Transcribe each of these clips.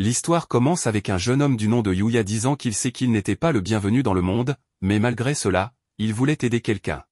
L'histoire commence avec un jeune homme du nom de Yuya disant qu'il sait qu'il n'était pas le bienvenu dans le monde, mais malgré cela, il voulait aider quelqu'un.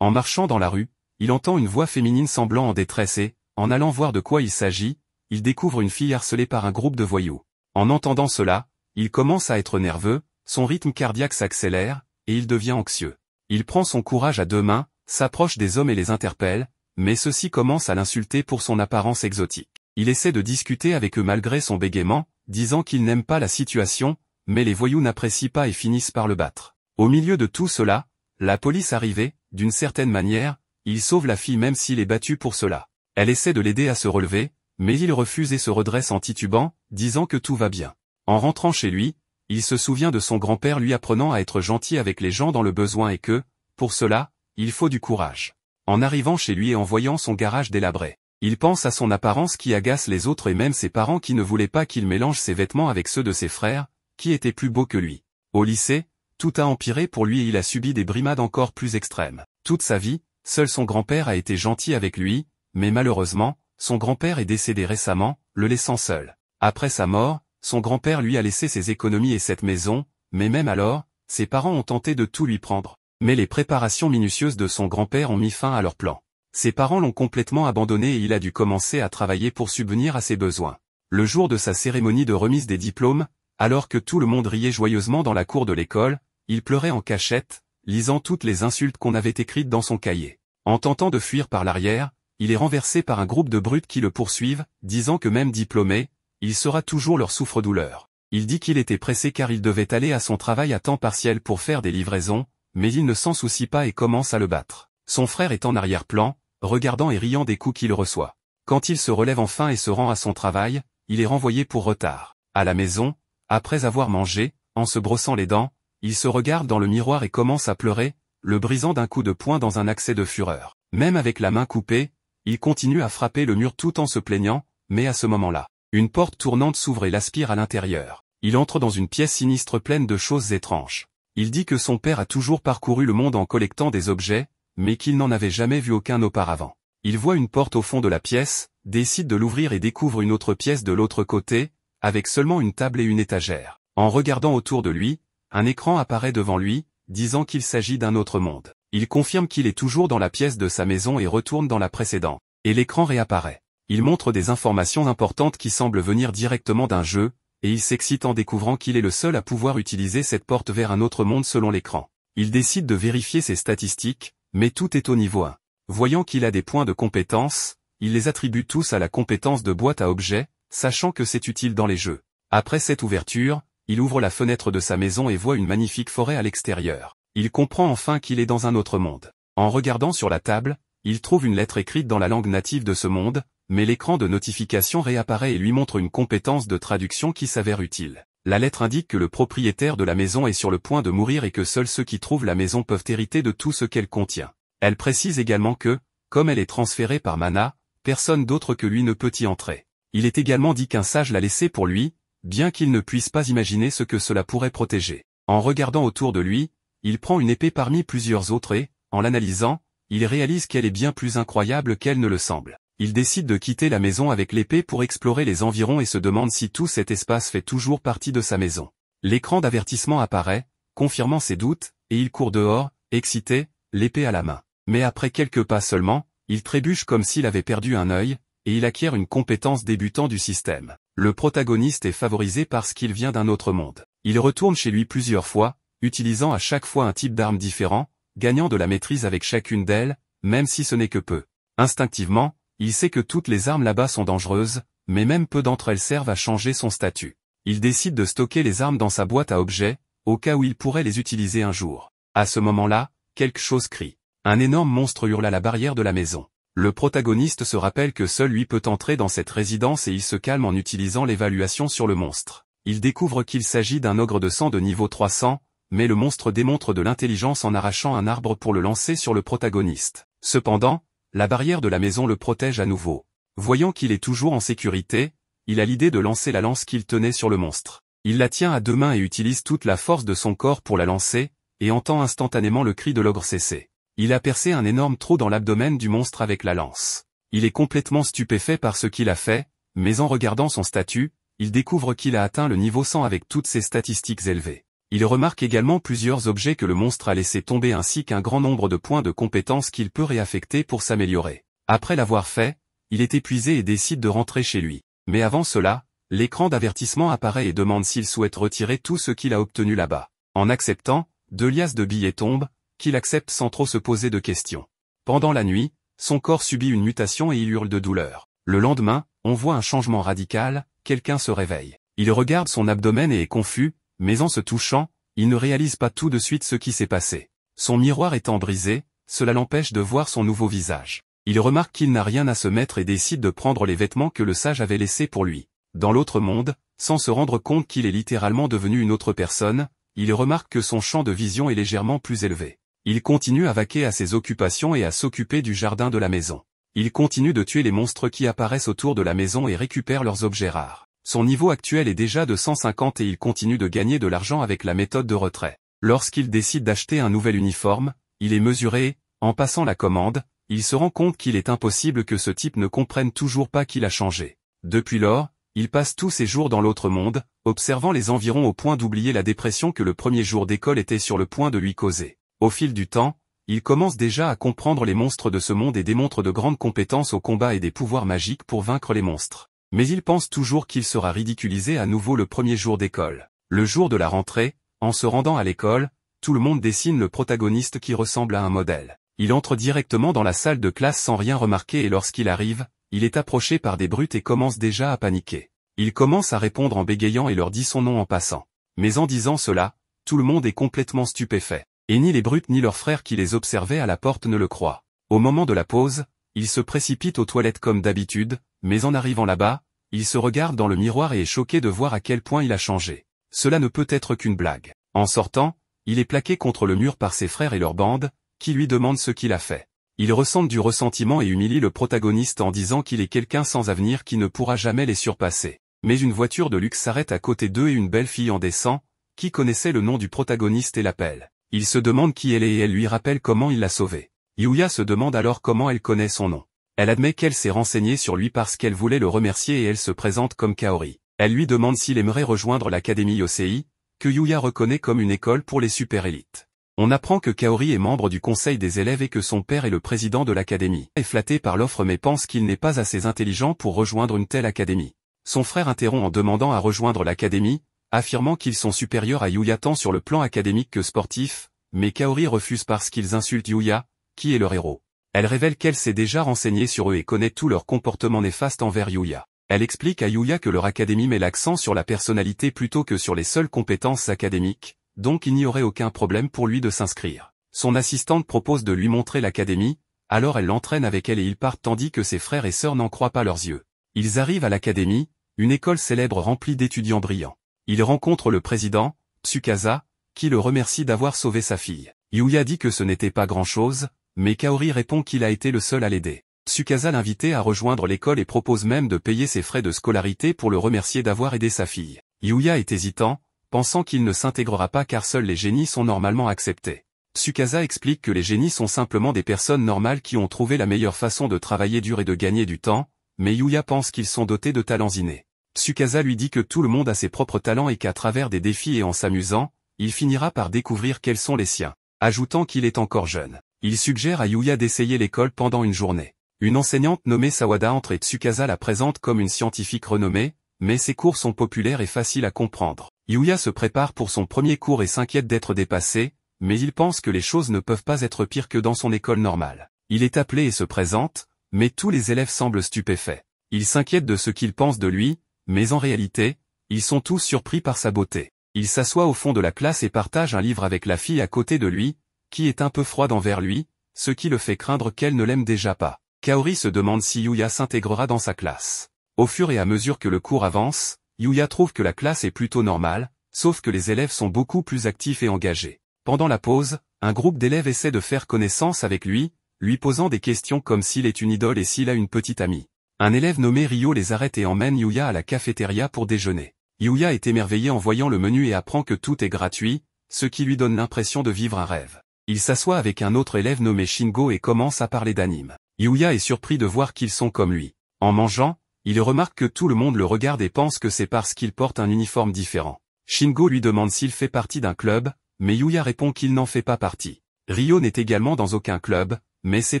En marchant dans la rue, il entend une voix féminine semblant en détresse et, en allant voir de quoi il s'agit, il découvre une fille harcelée par un groupe de voyous. En entendant cela, il commence à être nerveux, son rythme cardiaque s'accélère, et il devient anxieux. Il prend son courage à deux mains, s'approche des hommes et les interpelle, mais ceux-ci commencent à l'insulter pour son apparence exotique. Il essaie de discuter avec eux malgré son bégaiement, disant qu'il n'aime pas la situation, mais les voyous n'apprécient pas et finissent par le battre. Au milieu de tout cela, la police arrivée, d'une certaine manière, il sauve la fille même s'il est battu pour cela. Elle essaie de l'aider à se relever, mais il refuse et se redresse en titubant, disant que tout va bien. En rentrant chez lui, il se souvient de son grand-père lui apprenant à être gentil avec les gens dans le besoin et que, pour cela, il faut du courage. En arrivant chez lui et en voyant son garage délabré, il pense à son apparence qui agace les autres et même ses parents qui ne voulaient pas qu'il mélange ses vêtements avec ceux de ses frères, qui étaient plus beaux que lui. Au lycée, tout a empiré pour lui et il a subi des brimades encore plus extrêmes. Toute sa vie, seul son grand-père a été gentil avec lui, mais malheureusement, son grand-père est décédé récemment, le laissant seul. Après sa mort, son grand-père lui a laissé ses économies et cette maison, mais même alors, ses parents ont tenté de tout lui prendre. Mais les préparations minutieuses de son grand-père ont mis fin à leur plan. Ses parents l'ont complètement abandonné et il a dû commencer à travailler pour subvenir à ses besoins. Le jour de sa cérémonie de remise des diplômes, alors que tout le monde riait joyeusement dans la cour de l'école, il pleurait en cachette, lisant toutes les insultes qu'on avait écrites dans son cahier. En tentant de fuir par l'arrière, il est renversé par un groupe de brutes qui le poursuivent, disant que même diplômé, il sera toujours leur souffre-douleur. Il dit qu'il était pressé car il devait aller à son travail à temps partiel pour faire des livraisons, mais il ne s'en soucie pas et commence à le battre. Son frère est en arrière-plan, regardant et riant des coups qu'il reçoit. Quand il se relève enfin et se rend à son travail, il est renvoyé pour retard. À la maison, après avoir mangé, en se brossant les dents, il se regarde dans le miroir et commence à pleurer, le brisant d'un coup de poing dans un accès de fureur. Même avec la main coupée, il continue à frapper le mur tout en se plaignant, mais à ce moment-là, une porte tournante s'ouvre et l'aspire à l'intérieur. Il entre dans une pièce sinistre pleine de choses étranges. Il dit que son père a toujours parcouru le monde en collectant des objets, mais qu'il n'en avait jamais vu aucun auparavant. Il voit une porte au fond de la pièce, décide de l'ouvrir et découvre une autre pièce de l'autre côté, avec seulement une table et une étagère. En regardant autour de lui, un écran apparaît devant lui, disant qu'il s'agit d'un autre monde. Il confirme qu'il est toujours dans la pièce de sa maison et retourne dans la précédente. Et l'écran réapparaît. Il montre des informations importantes qui semblent venir directement d'un jeu, et il s'excite en découvrant qu'il est le seul à pouvoir utiliser cette porte vers un autre monde selon l'écran. Il décide de vérifier ses statistiques, mais tout est au niveau 1. Voyant qu'il a des points de compétence, il les attribue tous à la compétence de boîte à objets, sachant que c'est utile dans les jeux. Après cette ouverture, il ouvre la fenêtre de sa maison et voit une magnifique forêt à l'extérieur. Il comprend enfin qu'il est dans un autre monde. En regardant sur la table, il trouve une lettre écrite dans la langue native de ce monde, mais l'écran de notification réapparaît et lui montre une compétence de traduction qui s'avère utile. La lettre indique que le propriétaire de la maison est sur le point de mourir et que seuls ceux qui trouvent la maison peuvent hériter de tout ce qu'elle contient. Elle précise également que, comme elle est transférée par Mana, personne d'autre que lui ne peut y entrer. Il est également dit qu'un sage l'a laissée pour lui, bien qu'il ne puisse pas imaginer ce que cela pourrait protéger. En regardant autour de lui, il prend une épée parmi plusieurs autres et, en l'analysant, il réalise qu'elle est bien plus incroyable qu'elle ne le semble. Il décide de quitter la maison avec l'épée pour explorer les environs et se demande si tout cet espace fait toujours partie de sa maison. L'écran d'avertissement apparaît, confirmant ses doutes, et il court dehors, excité, l'épée à la main. Mais après quelques pas seulement, il trébuche comme s'il avait perdu un œil, et il acquiert une compétence débutant du système. Le protagoniste est favorisé parce qu'il vient d'un autre monde. Il retourne chez lui plusieurs fois, utilisant à chaque fois un type d'arme différent, gagnant de la maîtrise avec chacune d'elles, même si ce n'est que peu. Instinctivement, il sait que toutes les armes là-bas sont dangereuses, mais même peu d'entre elles servent à changer son statut. Il décide de stocker les armes dans sa boîte à objets, au cas où il pourrait les utiliser un jour. À ce moment-là, quelque chose crie. Un énorme monstre hurle à la barrière de la maison. Le protagoniste se rappelle que seul lui peut entrer dans cette résidence et il se calme en utilisant l'évaluation sur le monstre. Il découvre qu'il s'agit d'un ogre de sang de niveau 300, mais le monstre démontre de l'intelligence en arrachant un arbre pour le lancer sur le protagoniste. Cependant, la barrière de la maison le protège à nouveau. Voyant qu'il est toujours en sécurité, il a l'idée de lancer la lance qu'il tenait sur le monstre. Il la tient à deux mains et utilise toute la force de son corps pour la lancer, et entend instantanément le cri de l'ogre cesser. Il a percé un énorme trou dans l'abdomen du monstre avec la lance. Il est complètement stupéfait par ce qu'il a fait, mais en regardant son statut, il découvre qu'il a atteint le niveau 100 avec toutes ses statistiques élevées. Il remarque également plusieurs objets que le monstre a laissé tomber ainsi qu'un grand nombre de points de compétences qu'il peut réaffecter pour s'améliorer. Après l'avoir fait, il est épuisé et décide de rentrer chez lui. Mais avant cela, l'écran d'avertissement apparaît et demande s'il souhaite retirer tout ce qu'il a obtenu là-bas. En acceptant, 2 liasses de billets tombent, qu'il accepte sans trop se poser de questions. Pendant la nuit, son corps subit une mutation et il hurle de douleur. Le lendemain, on voit un changement radical, quelqu'un se réveille. Il regarde son abdomen et est confus, mais en se touchant, il ne réalise pas tout de suite ce qui s'est passé. Son miroir étant brisé, cela l'empêche de voir son nouveau visage. Il remarque qu'il n'a rien à se mettre et décide de prendre les vêtements que le sage avait laissés pour lui. Dans l'autre monde, sans se rendre compte qu'il est littéralement devenu une autre personne, il remarque que son champ de vision est légèrement plus élevé. Il continue à vaquer à ses occupations et à s'occuper du jardin de la maison. Il continue de tuer les monstres qui apparaissent autour de la maison et récupère leurs objets rares. Son niveau actuel est déjà de 150 et il continue de gagner de l'argent avec la méthode de retrait. Lorsqu'il décide d'acheter un nouvel uniforme, il est mesuré et, en passant la commande, il se rend compte qu'il est impossible que ce type ne comprenne toujours pas qu'il a changé. Depuis lors, il passe tous ses jours dans l'autre monde, observant les environs au point d'oublier la dépression que le premier jour d'école était sur le point de lui causer. Au fil du temps, il commence déjà à comprendre les monstres de ce monde et démontre de grandes compétences au combat et des pouvoirs magiques pour vaincre les monstres. Mais il pense toujours qu'il sera ridiculisé à nouveau le premier jour d'école. Le jour de la rentrée, en se rendant à l'école, tout le monde dessine le protagoniste qui ressemble à un modèle. Il entre directement dans la salle de classe sans rien remarquer et lorsqu'il arrive, il est approché par des brutes et commence déjà à paniquer. Il commence à répondre en bégayant et leur dit son nom en passant. Mais en disant cela, tout le monde est complètement stupéfait. Et ni les brutes ni leurs frères qui les observaient à la porte ne le croient. Au moment de la pause, il se précipite aux toilettes comme d'habitude, mais en arrivant là-bas, il se regarde dans le miroir et est choqué de voir à quel point il a changé. Cela ne peut être qu'une blague. En sortant, il est plaqué contre le mur par ses frères et leur bande, qui lui demandent ce qu'il a fait. Il ressent du ressentiment et humilie le protagoniste en disant qu'il est quelqu'un sans avenir qui ne pourra jamais les surpasser. Mais une voiture de luxe s'arrête à côté d'eux et une belle fille en descend, qui connaissait le nom du protagoniste et l'appelle. Il se demande qui elle est et elle lui rappelle comment il l'a sauvée. Yuya se demande alors comment elle connaît son nom. Elle admet qu'elle s'est renseignée sur lui parce qu'elle voulait le remercier et elle se présente comme Kaori. Elle lui demande s'il aimerait rejoindre l'académie Yosei, que Yuya reconnaît comme une école pour les super-élites. On apprend que Kaori est membre du conseil des élèves et que son père est le président de l'académie. Il est flatté par l'offre mais pense qu'il n'est pas assez intelligent pour rejoindre une telle académie. Son frère interrompt en demandant à rejoindre l'académie, affirmant qu'ils sont supérieurs à Yuya tant sur le plan académique que sportif, mais Kaori refuse parce qu'ils insultent Yuya, qui est leur héros. Elle révèle qu'elle s'est déjà renseignée sur eux et connaît tout leur comportement néfaste envers Yuya. Elle explique à Yuya que leur académie met l'accent sur la personnalité plutôt que sur les seules compétences académiques, donc il n'y aurait aucun problème pour lui de s'inscrire. Son assistante propose de lui montrer l'académie, alors elle l'entraîne avec elle et ils partent tandis que ses frères et sœurs n'en croient pas leurs yeux. Ils arrivent à l'académie, une école célèbre remplie d'étudiants brillants. Ils rencontrent le président, Tsukasa, qui le remercie d'avoir sauvé sa fille. Yuya dit que ce n'était pas grand-chose, mais Kaori répond qu'il a été le seul à l'aider. Tsukasa l'invite à rejoindre l'école et propose même de payer ses frais de scolarité pour le remercier d'avoir aidé sa fille. Yuya est hésitant, pensant qu'il ne s'intégrera pas car seuls les génies sont normalement acceptés. Tsukasa explique que les génies sont simplement des personnes normales qui ont trouvé la meilleure façon de travailler dur et de gagner du temps, mais Yuya pense qu'ils sont dotés de talents innés. Tsukasa lui dit que tout le monde a ses propres talents et qu'à travers des défis et en s'amusant, il finira par découvrir quels sont les siens, ajoutant qu'il est encore jeune. Il suggère à Yuya d'essayer l'école pendant une journée. Une enseignante nommée Sawada entre et Tsukasa la présente comme une scientifique renommée, mais ses cours sont populaires et faciles à comprendre. Yuya se prépare pour son premier cours et s'inquiète d'être dépassé, mais il pense que les choses ne peuvent pas être pires que dans son école normale. Il est appelé et se présente, mais tous les élèves semblent stupéfaits. Il s'inquiète de ce qu'ils pensent de lui, mais en réalité, ils sont tous surpris par sa beauté. Il s'assoit au fond de la classe et partage un livre avec la fille à côté de lui, qui est un peu froide envers lui, ce qui le fait craindre qu'elle ne l'aime déjà pas. Kaori se demande si Yuya s'intégrera dans sa classe. Au fur et à mesure que le cours avance, Yuya trouve que la classe est plutôt normale, sauf que les élèves sont beaucoup plus actifs et engagés. Pendant la pause, un groupe d'élèves essaie de faire connaissance avec lui posant des questions comme s'il est une idole et s'il a une petite amie. Un élève nommé Ryo les arrête et emmène Yuya à la cafétéria pour déjeuner. Yuya est émerveillé en voyant le menu et apprend que tout est gratuit, ce qui lui donne l'impression de vivre un rêve. Il s'assoit avec un autre élève nommé Shingo et commence à parler d'anime. Yuya est surpris de voir qu'ils sont comme lui. En mangeant, Il remarque que tout le monde le regarde et pense que c'est parce qu'il porte un uniforme différent. Shingo lui demande s'il fait partie d'un club, mais Yuya répond qu'il n'en fait pas partie. Ryo n'est également dans aucun club, mais c'est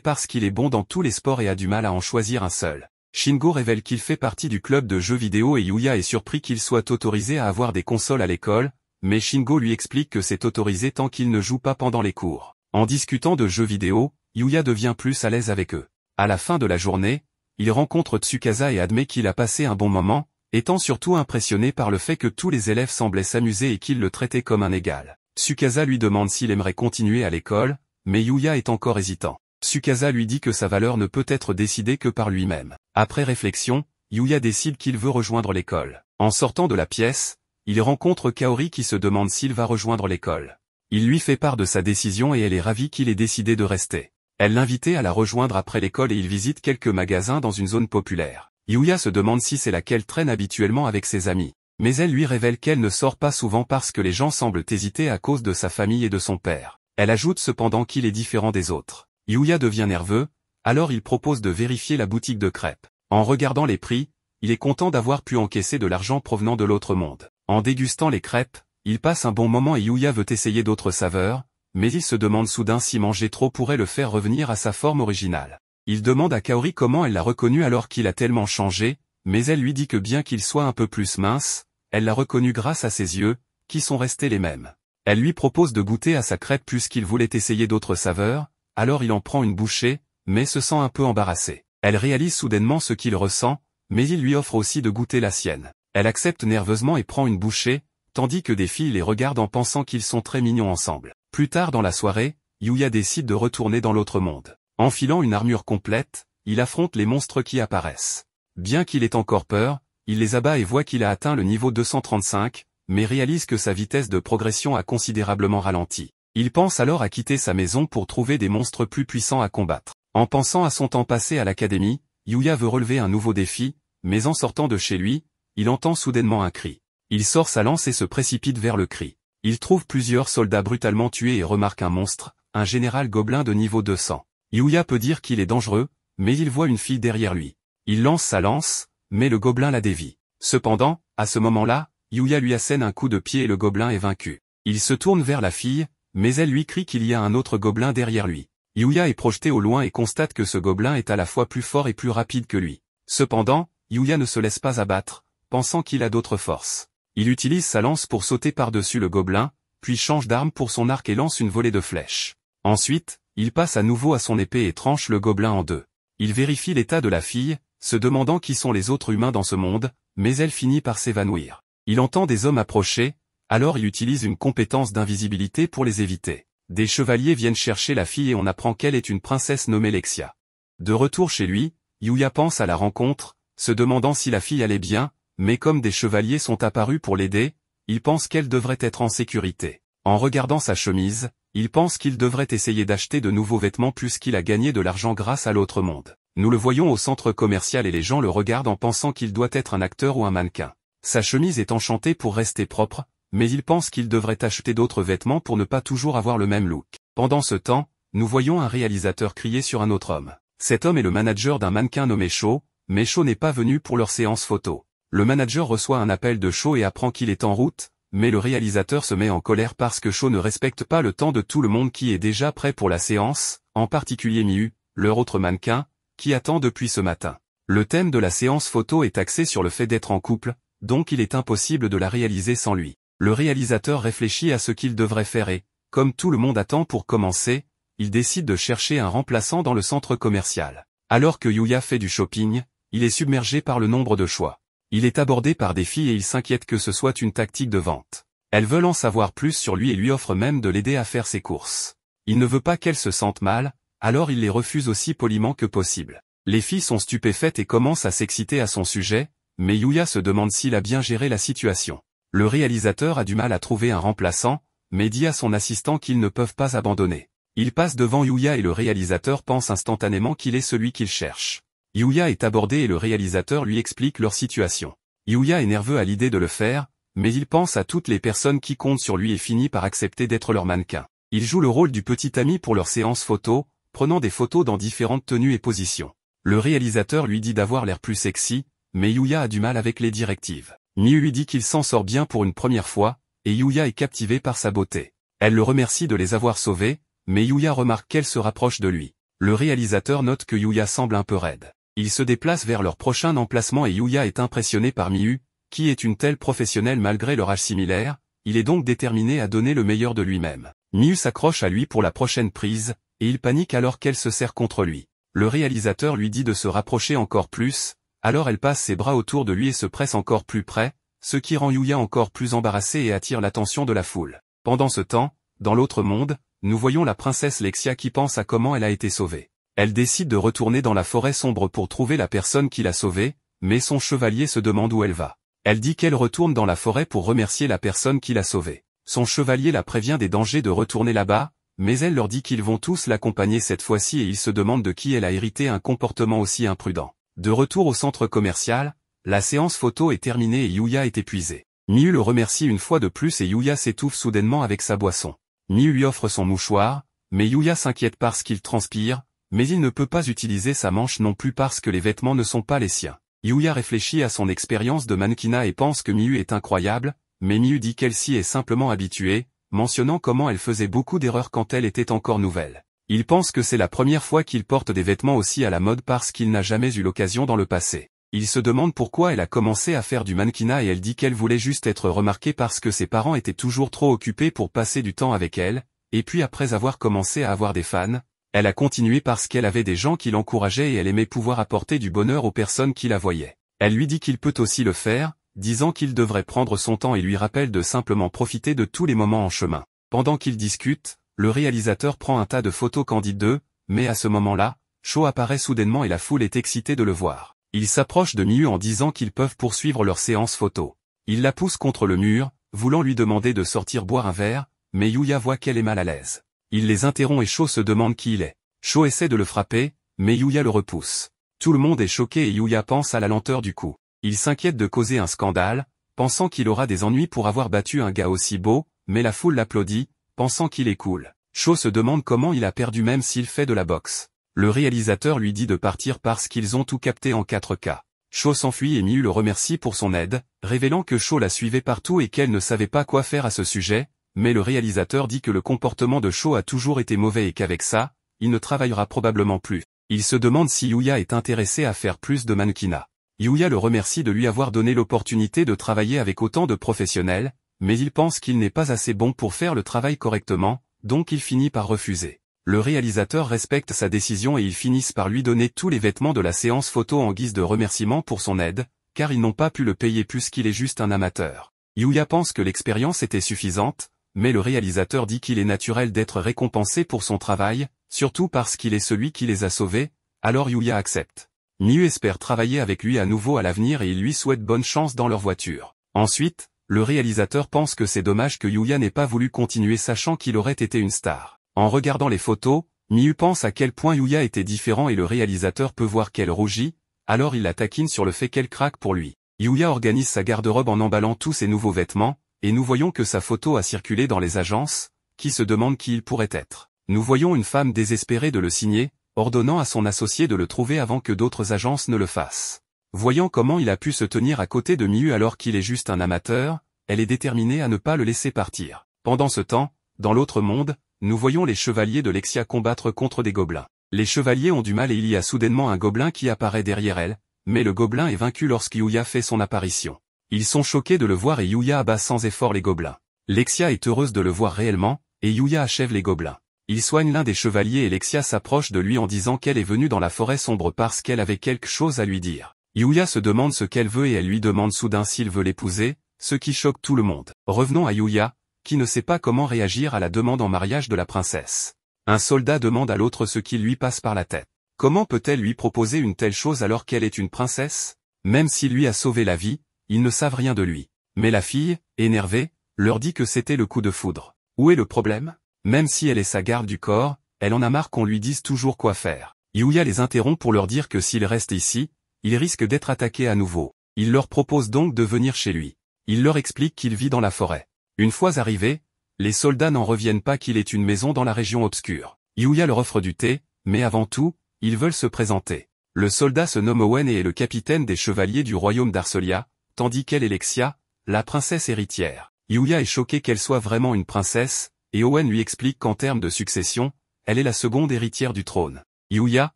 parce qu'il est bon dans tous les sports et a du mal à en choisir un seul. Shingo révèle qu'il fait partie du club de jeux vidéo et Yuya est surpris qu'il soit autorisé à avoir des consoles à l'école, mais Shingo lui explique que c'est autorisé tant qu'il ne joue pas pendant les cours. En discutant de jeux vidéo, Yuya devient plus à l'aise avec eux. À la fin de la journée, il rencontre Tsukasa et admet qu'il a passé un bon moment, étant surtout impressionné par le fait que tous les élèves semblaient s'amuser et qu'ils le traitaient comme un égal. Tsukasa lui demande s'il aimerait continuer à l'école, mais Yuya est encore hésitant. Tsukasa lui dit que sa valeur ne peut être décidée que par lui-même. Après réflexion, Yuya décide qu'il veut rejoindre l'école. En sortant de la pièce, il rencontre Kaori qui se demande s'il va rejoindre l'école. Il lui fait part de sa décision et elle est ravie qu'il ait décidé de rester. Elle l'invitait à la rejoindre après l'école et il visite quelques magasins dans une zone populaire. Yuya se demande si c'est là qu'elle traîne habituellement avec ses amis. Mais elle lui révèle qu'elle ne sort pas souvent parce que les gens semblent hésiter à cause de sa famille et de son père. Elle ajoute cependant qu'il est différent des autres. Yuya devient nerveux, alors il propose de vérifier la boutique de crêpes. En regardant les prix, il est content d'avoir pu encaisser de l'argent provenant de l'autre monde. En dégustant les crêpes, il passe un bon moment et Yuya veut essayer d'autres saveurs, mais il se demande soudain si manger trop pourrait le faire revenir à sa forme originale. Il demande à Kaori comment elle l'a reconnu alors qu'il a tellement changé, mais elle lui dit que bien qu'il soit un peu plus mince, elle l'a reconnu grâce à ses yeux, qui sont restés les mêmes. Elle lui propose de goûter à sa crêpe puisqu'il voulait essayer d'autres saveurs, alors il en prend une bouchée, mais se sent un peu embarrassé. Elle réalise soudainement ce qu'il ressent, mais il lui offre aussi de goûter la sienne. Elle accepte nerveusement et prend une bouchée, tandis que des filles les regardent en pensant qu'ils sont très mignons ensemble. Plus tard dans la soirée, Yuya décide de retourner dans l'autre monde. Enfilant une armure complète, il affronte les monstres qui apparaissent. Bien qu'il ait encore peur, il les abat et voit qu'il a atteint le niveau 235, mais réalise que sa vitesse de progression a considérablement ralenti. Il pense alors à quitter sa maison pour trouver des monstres plus puissants à combattre. En pensant à son temps passé à l'académie, Yuya veut relever un nouveau défi, mais en sortant de chez lui, il entend soudainement un cri. Il sort sa lance et se précipite vers le cri. Il trouve plusieurs soldats brutalement tués et remarque un monstre, un général gobelin de niveau 200. Yuya peut dire qu'il est dangereux, mais il voit une fille derrière lui. Il lance sa lance, mais le gobelin la dévie. Cependant, à ce moment-là, Yuya lui assène un coup de pied et le gobelin est vaincu. Il se tourne vers la fille, mais elle lui crie qu'il y a un autre gobelin derrière lui. Yuya est projeté au loin et constate que ce gobelin est à la fois plus fort et plus rapide que lui. Cependant, Yuya ne se laisse pas abattre, pensant qu'il a d'autres forces. Il utilise sa lance pour sauter par-dessus le gobelin, puis change d'arme pour son arc et lance une volée de flèches. Ensuite, il passe à nouveau à son épée et tranche le gobelin en deux. Il vérifie l'état de la fille, se demandant qui sont les autres humains dans ce monde, mais elle finit par s'évanouir. Il entend des hommes approcher, alors il utilise une compétence d'invisibilité pour les éviter. Des chevaliers viennent chercher la fille et on apprend qu'elle est une princesse nommée Lexia. De retour chez lui, Yuya pense à la rencontre, se demandant si la fille allait bien, mais comme des chevaliers sont apparus pour l'aider, il pense qu'elle devrait être en sécurité. En regardant sa chemise, il pense qu'il devrait essayer d'acheter de nouveaux vêtements puisqu'il a gagné de l'argent grâce à l'autre monde. Nous le voyons au centre commercial et les gens le regardent en pensant qu'il doit être un acteur ou un mannequin. Sa chemise est enchantée pour rester propre, mais il pense qu'il devrait acheter d'autres vêtements pour ne pas toujours avoir le même look. Pendant ce temps, nous voyons un réalisateur crier sur un autre homme. Cet homme est le manager d'un mannequin nommé Sho, mais Sho n'est pas venu pour leur séance photo. Le manager reçoit un appel de Sho et apprend qu'il est en route, mais le réalisateur se met en colère parce que Sho ne respecte pas le temps de tout le monde qui est déjà prêt pour la séance, en particulier Miu, leur autre mannequin, qui attend depuis ce matin. Le thème de la séance photo est axé sur le fait d'être en couple, donc il est impossible de la réaliser sans lui. Le réalisateur réfléchit à ce qu'il devrait faire et, comme tout le monde attend pour commencer, il décide de chercher un remplaçant dans le centre commercial. Alors que Yuya fait du shopping, il est submergé par le nombre de choix. Il est abordé par des filles et il s'inquiète que ce soit une tactique de vente. Elles veulent en savoir plus sur lui et lui offrent même de l'aider à faire ses courses. Il ne veut pas qu'elles se sentent mal, alors il les refuse aussi poliment que possible. Les filles sont stupéfaites et commencent à s'exciter à son sujet, mais Yuya se demande s'il a bien géré la situation. Le réalisateur a du mal à trouver un remplaçant, mais dit à son assistant qu'ils ne peuvent pas abandonner. Il passe devant Yuya et le réalisateur pense instantanément qu'il est celui qu'il cherche. Yuya est abordé et le réalisateur lui explique leur situation. Yuya est nerveux à l'idée de le faire, mais il pense à toutes les personnes qui comptent sur lui et finit par accepter d'être leur mannequin. Il joue le rôle du petit ami pour leur séance photo, prenant des photos dans différentes tenues et positions. Le réalisateur lui dit d'avoir l'air plus sexy, mais Yuya a du mal avec les directives. Miu lui dit qu'il s'en sort bien pour une première fois, et Yuya est captivé par sa beauté. Elle le remercie de les avoir sauvés, mais Yuya remarque qu'elle se rapproche de lui. Le réalisateur note que Yuya semble un peu raide. Ils se déplacent vers leur prochain emplacement et Yuya est impressionné par Miu, qui est une telle professionnelle malgré leur âge similaire, il est donc déterminé à donner le meilleur de lui-même. Miu s'accroche à lui pour la prochaine prise, et il panique alors qu'elle se serre contre lui. Le réalisateur lui dit de se rapprocher encore plus, alors elle passe ses bras autour de lui et se presse encore plus près, ce qui rend Yuya encore plus embarrassé et attire l'attention de la foule. Pendant ce temps, dans l'autre monde, nous voyons la princesse Lexia qui pense à comment elle a été sauvée. Elle décide de retourner dans la forêt sombre pour trouver la personne qui l'a sauvée, mais son chevalier se demande où elle va. Elle dit qu'elle retourne dans la forêt pour remercier la personne qui l'a sauvée. Son chevalier la prévient des dangers de retourner là-bas, mais elle leur dit qu'ils vont tous l'accompagner cette fois-ci et ils se demandent de qui elle a hérité un comportement aussi imprudent. De retour au centre commercial, la séance photo est terminée et Yuya est épuisé. Miu le remercie une fois de plus et Yuya s'étouffe soudainement avec sa boisson. Miu lui offre son mouchoir, mais Yuya s'inquiète parce qu'il transpire, mais il ne peut pas utiliser sa manche non plus parce que les vêtements ne sont pas les siens. Yuya réfléchit à son expérience de mannequinat et pense que Miu est incroyable, mais Miu dit qu'elle s'y est simplement habituée, mentionnant comment elle faisait beaucoup d'erreurs quand elle était encore nouvelle. Il pense que c'est la première fois qu'il porte des vêtements aussi à la mode parce qu'il n'a jamais eu l'occasion dans le passé. Il se demande pourquoi elle a commencé à faire du mannequinat et elle dit qu'elle voulait juste être remarquée parce que ses parents étaient toujours trop occupés pour passer du temps avec elle, et puis après avoir commencé à avoir des fans, elle a continué parce qu'elle avait des gens qui l'encourageaient et elle aimait pouvoir apporter du bonheur aux personnes qui la voyaient. Elle lui dit qu'il peut aussi le faire, disant qu'il devrait prendre son temps et lui rappelle de simplement profiter de tous les moments en chemin. Pendant qu'ils discutent, le réalisateur prend un tas de photos candides d'eux, mais à ce moment-là, Sho apparaît soudainement et la foule est excitée de le voir. Il s'approche de Miu en disant qu'ils peuvent poursuivre leur séance photo. Il la pousse contre le mur, voulant lui demander de sortir boire un verre, mais Yuya voit qu'elle est mal à l'aise. Il les interrompt et Sho se demande qui il est. Sho essaie de le frapper, mais Yuya le repousse. Tout le monde est choqué et Yuya pense à la lenteur du coup. Il s'inquiète de causer un scandale, pensant qu'il aura des ennuis pour avoir battu un gars aussi beau, mais la foule l'applaudit, pensant qu'il est cool. Sho se demande comment il a perdu même s'il fait de la boxe. Le réalisateur lui dit de partir parce qu'ils ont tout capté en 4K. Sho s'enfuit et Miu le remercie pour son aide, révélant que Sho la suivait partout et qu'elle ne savait pas quoi faire à ce sujet, mais le réalisateur dit que le comportement de Sho a toujours été mauvais et qu'avec ça, il ne travaillera probablement plus. Il se demande si Yuya est intéressé à faire plus de mannequinat. Yuya le remercie de lui avoir donné l'opportunité de travailler avec autant de professionnels, mais il pense qu'il n'est pas assez bon pour faire le travail correctement, donc il finit par refuser. Le réalisateur respecte sa décision et ils finissent par lui donner tous les vêtements de la séance photo en guise de remerciement pour son aide, car ils n'ont pas pu le payer puisqu'il est juste un amateur. Yuya pense que l'expérience était suffisante, mais le réalisateur dit qu'il est naturel d'être récompensé pour son travail, surtout parce qu'il est celui qui les a sauvés, alors Yuya accepte. Miu espère travailler avec lui à nouveau à l'avenir et il lui souhaite bonne chance dans leur voiture. Ensuite, le réalisateur pense que c'est dommage que Yuya n'ait pas voulu continuer sachant qu'il aurait été une star. En regardant les photos, Miu pense à quel point Yuya était différent et le réalisateur peut voir qu'elle rougit, alors il la taquine sur le fait qu'elle craque pour lui. Yuya organise sa garde-robe en emballant tous ses nouveaux vêtements, et nous voyons que sa photo a circulé dans les agences, qui se demandent qui il pourrait être. Nous voyons une femme désespérée de le signer, ordonnant à son associé de le trouver avant que d'autres agences ne le fassent. Voyant comment il a pu se tenir à côté de Miu alors qu'il est juste un amateur, elle est déterminée à ne pas le laisser partir. Pendant ce temps, dans l'autre monde, nous voyons les chevaliers de Lexia combattre contre des gobelins. Les chevaliers ont du mal et il y a soudainement un gobelin qui apparaît derrière elle, mais le gobelin est vaincu lorsque Yuya fait son apparition. Ils sont choqués de le voir et Yuya abat sans effort les gobelins. Lexia est heureuse de le voir réellement, et Yuya achève les gobelins. Il soigne l'un des chevaliers et Lexia s'approche de lui en disant qu'elle est venue dans la forêt sombre parce qu'elle avait quelque chose à lui dire. Yuya se demande ce qu'elle veut et elle lui demande soudain s'il veut l'épouser, ce qui choque tout le monde. Revenons à Yuya, qui ne sait pas comment réagir à la demande en mariage de la princesse. Un soldat demande à l'autre ce qui lui passe par la tête. Comment peut-elle lui proposer une telle chose alors qu'elle est une princesse? Même s'il lui a sauvé la vie, ils ne savent rien de lui. Mais la fille, énervée, leur dit que c'était le coup de foudre. Où est le problème? Même si elle est sa garde du corps, elle en a marre qu'on lui dise toujours quoi faire. Yuya les interrompt pour leur dire que s'il reste ici, il risque d'être attaqué à nouveau. Il leur propose donc de venir chez lui. Il leur explique qu'il vit dans la forêt. Une fois arrivé, les soldats n'en reviennent pas qu'il ait une maison dans la région obscure. Yuya leur offre du thé, mais avant tout, ils veulent se présenter. Le soldat se nomme Owen et est le capitaine des chevaliers du royaume d'Arcelia, tandis qu'elle est Lexia, la princesse héritière. Yuya est choquée qu'elle soit vraiment une princesse, et Owen lui explique qu'en termes de succession, elle est la seconde héritière du trône. Yuya,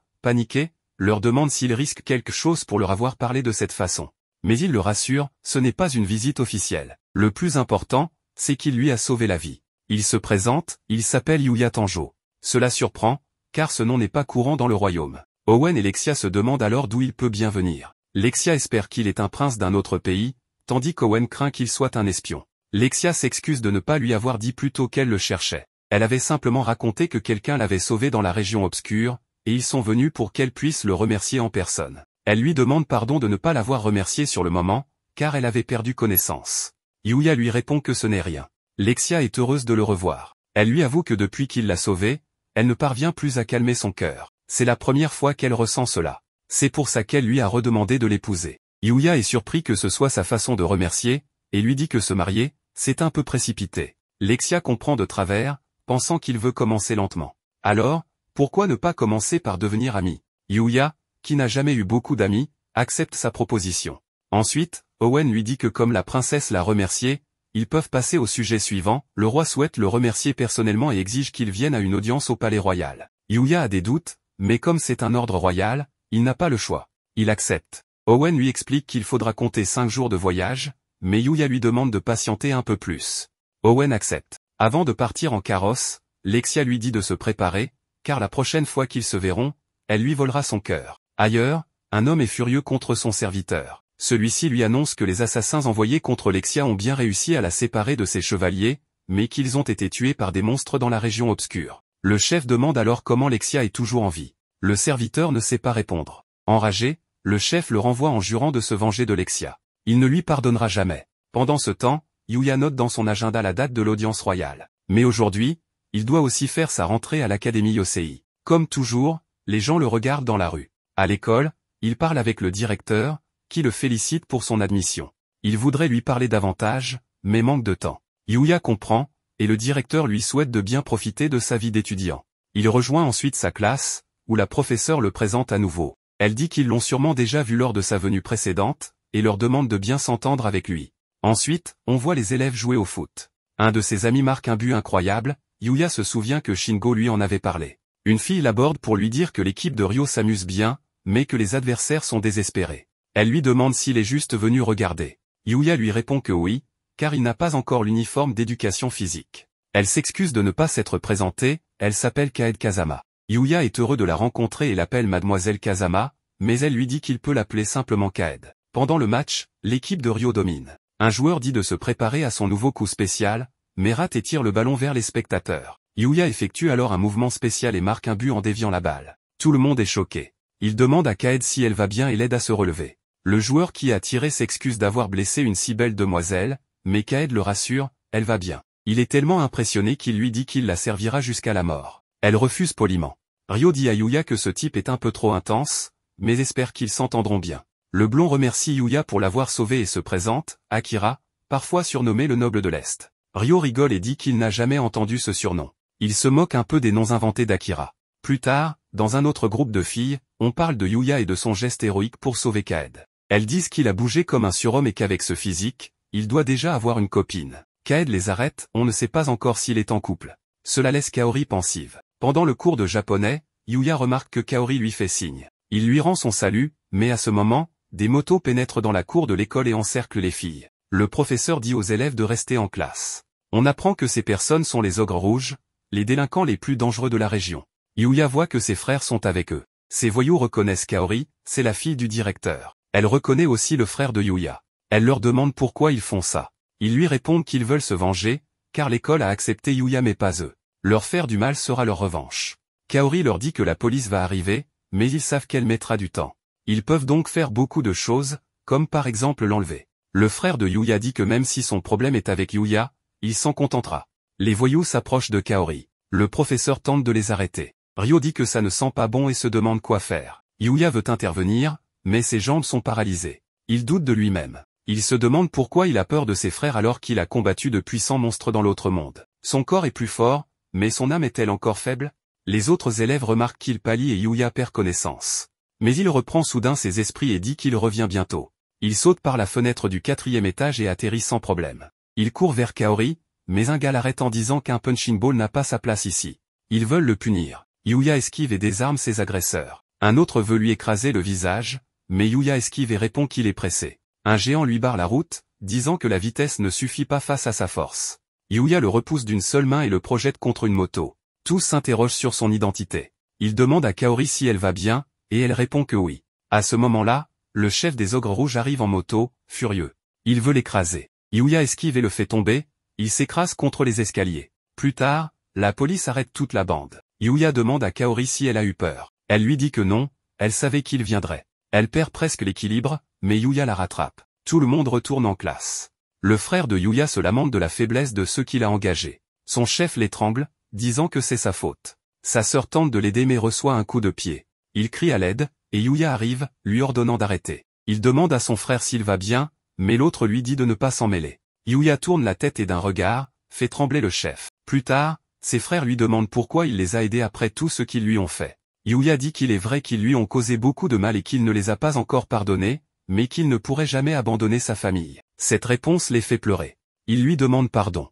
paniqué, leur demande s'il risque quelque chose pour leur avoir parlé de cette façon. Mais il le rassure, ce n'est pas une visite officielle. Le plus important, c'est qu'il lui a sauvé la vie. Il se présente, il s'appelle Yuya Tanjo. Cela surprend, car ce nom n'est pas courant dans le royaume. Owen et Lexia se demandent alors d'où il peut bien venir. Lexia espère qu'il est un prince d'un autre pays, tandis qu'Owen craint qu'il soit un espion. Lexia s'excuse de ne pas lui avoir dit plus tôt qu'elle le cherchait. Elle avait simplement raconté que quelqu'un l'avait sauvé dans la région obscure, et ils sont venus pour qu'elle puisse le remercier en personne. Elle lui demande pardon de ne pas l'avoir remercié sur le moment, car elle avait perdu connaissance. Yuya lui répond que ce n'est rien. Lexia est heureuse de le revoir. Elle lui avoue que depuis qu'il l'a sauvée, elle ne parvient plus à calmer son cœur. C'est la première fois qu'elle ressent cela. C'est pour ça qu'elle lui a redemandé de l'épouser. Yuya est surpris que ce soit sa façon de remercier, et lui dit que se marier, c'est un peu précipité. Lexia comprend de travers, pensant qu'il veut commencer lentement. Alors, pourquoi ne pas commencer par devenir amis? Yuya, qui n'a jamais eu beaucoup d'amis, accepte sa proposition. Ensuite, Owen lui dit que comme la princesse l'a remercié, ils peuvent passer au sujet suivant. Le roi souhaite le remercier personnellement et exige qu'il vienne à une audience au palais royal. Yuya a des doutes, mais comme c'est un ordre royal, il n'a pas le choix. Il accepte. Owen lui explique qu'il faudra compter 5 jours de voyage, mais Yuya lui demande de patienter un peu plus. Owen accepte. Avant de partir en carrosse, Lexia lui dit de se préparer, car la prochaine fois qu'ils se verront, elle lui volera son cœur. Ailleurs, un homme est furieux contre son serviteur. Celui-ci lui annonce que les assassins envoyés contre Lexia ont bien réussi à la séparer de ses chevaliers, mais qu'ils ont été tués par des monstres dans la région obscure. Le chef demande alors comment Lexia est toujours en vie. Le serviteur ne sait pas répondre. Enragé, le chef le renvoie en jurant de se venger de Lexia. Il ne lui pardonnera jamais. Pendant ce temps, Yuya note dans son agenda la date de l'audience royale. Mais aujourd'hui, il doit aussi faire sa rentrée à l'Académie Yosei. Comme toujours, les gens le regardent dans la rue. À l'école, il parle avec le directeur, qui le félicite pour son admission. Il voudrait lui parler davantage, mais manque de temps. Yuya comprend, et le directeur lui souhaite de bien profiter de sa vie d'étudiant. Il rejoint ensuite sa classe, où la professeure le présente à nouveau. Elle dit qu'ils l'ont sûrement déjà vu lors de sa venue précédente, et leur demande de bien s'entendre avec lui. Ensuite, on voit les élèves jouer au foot. Un de ses amis marque un but incroyable, Yuya se souvient que Shingo lui en avait parlé. Une fille l'aborde pour lui dire que l'équipe de Ryo s'amuse bien, mais que les adversaires sont désespérés. Elle lui demande s'il est juste venu regarder. Yuya lui répond que oui, car il n'a pas encore l'uniforme d'éducation physique. Elle s'excuse de ne pas s'être présentée, elle s'appelle Kaed Kazama. Yuya est heureux de la rencontrer et l'appelle Mademoiselle Kazama, mais elle lui dit qu'il peut l'appeler simplement Kaed. Pendant le match, l'équipe de Ryo domine. Un joueur dit de se préparer à son nouveau coup spécial, mais rate et tire le ballon vers les spectateurs. Yuya effectue alors un mouvement spécial et marque un but en déviant la balle. Tout le monde est choqué. Il demande à Kaed si elle va bien et l'aide à se relever. Le joueur qui a tiré s'excuse d'avoir blessé une si belle demoiselle, mais Kaed le rassure, elle va bien. Il est tellement impressionné qu'il lui dit qu'il la servira jusqu'à la mort. Elle refuse poliment. Ryo dit à Yuya que ce type est un peu trop intense, mais espère qu'ils s'entendront bien. Le blond remercie Yuya pour l'avoir sauvé et se présente, Akira, parfois surnommé le noble de l'Est. Ryo rigole et dit qu'il n'a jamais entendu ce surnom. Il se moque un peu des noms inventés d'Akira. Plus tard, dans un autre groupe de filles, on parle de Yuya et de son geste héroïque pour sauver Kaed. Elles disent qu'il a bougé comme un surhomme et qu'avec ce physique, il doit déjà avoir une copine. Kaed les arrête, on ne sait pas encore s'il est en couple. Cela laisse Kaori pensive. Pendant le cours de japonais, Yuya remarque que Kaori lui fait signe. Il lui rend son salut, mais à ce moment, des motos pénètrent dans la cour de l'école et encerclent les filles. Le professeur dit aux élèves de rester en classe. On apprend que ces personnes sont les ogres rouges, les délinquants les plus dangereux de la région. Yuya voit que ses frères sont avec eux. Ces voyous reconnaissent Kaori, c'est la fille du directeur. Elle reconnaît aussi le frère de Yuya. Elle leur demande pourquoi ils font ça. Ils lui répondent qu'ils veulent se venger, car l'école a accepté Yuya mais pas eux. Leur faire du mal sera leur revanche. Kaori leur dit que la police va arriver, mais ils savent qu'elle mettra du temps. Ils peuvent donc faire beaucoup de choses, comme par exemple l'enlever. Le frère de Yuya dit que même si son problème est avec Yuya, il s'en contentera. Les voyous s'approchent de Kaori. Le professeur tente de les arrêter. Ryo dit que ça ne sent pas bon et se demande quoi faire. Yuya veut intervenir, mais ses jambes sont paralysées. Il doute de lui-même. Il se demande pourquoi il a peur de ses frères alors qu'il a combattu de puissants monstres dans l'autre monde. Son corps est plus fort, mais son âme est-elle encore faible? Les autres élèves remarquent qu'il pâlit et Yuya perd connaissance. Mais il reprend soudain ses esprits et dit qu'il revient bientôt. Il saute par la fenêtre du 4e étage et atterrit sans problème. Il court vers Kaori, mais un gars l'arrête en disant qu'un punching ball n'a pas sa place ici. Ils veulent le punir. Yuya esquive et désarme ses agresseurs. Un autre veut lui écraser le visage, mais Yuya esquive et répond qu'il est pressé. Un géant lui barre la route, disant que la vitesse ne suffit pas face à sa force. Yuya le repousse d'une seule main et le projette contre une moto. Tous s'interrogent sur son identité. Il demande à Kaori si elle va bien, et elle répond que oui. À ce moment-là, le chef des ogres rouges arrive en moto, furieux. Il veut l'écraser. Yuya esquive et le fait tomber, il s'écrase contre les escaliers. Plus tard, la police arrête toute la bande. Yuya demande à Kaori si elle a eu peur. Elle lui dit que non, elle savait qu'il viendrait. Elle perd presque l'équilibre, mais Yuya la rattrape. Tout le monde retourne en classe. Le frère de Yuya se lamente de la faiblesse de ceux qu'il a engagés. Son chef l'étrangle, disant que c'est sa faute. Sa sœur tente de l'aider mais reçoit un coup de pied. Il crie à l'aide, et Yuya arrive, lui ordonnant d'arrêter. Il demande à son frère s'il va bien, mais l'autre lui dit de ne pas s'en mêler. Yuya tourne la tête et d'un regard, fait trembler le chef. Plus tard, ses frères lui demandent pourquoi il les a aidés après tout ce qu'ils lui ont fait. Yuya dit qu'il est vrai qu'ils lui ont causé beaucoup de mal et qu'il ne les a pas encore pardonnés, mais qu'il ne pourrait jamais abandonner sa famille. Cette réponse les fait pleurer. Il lui demande pardon.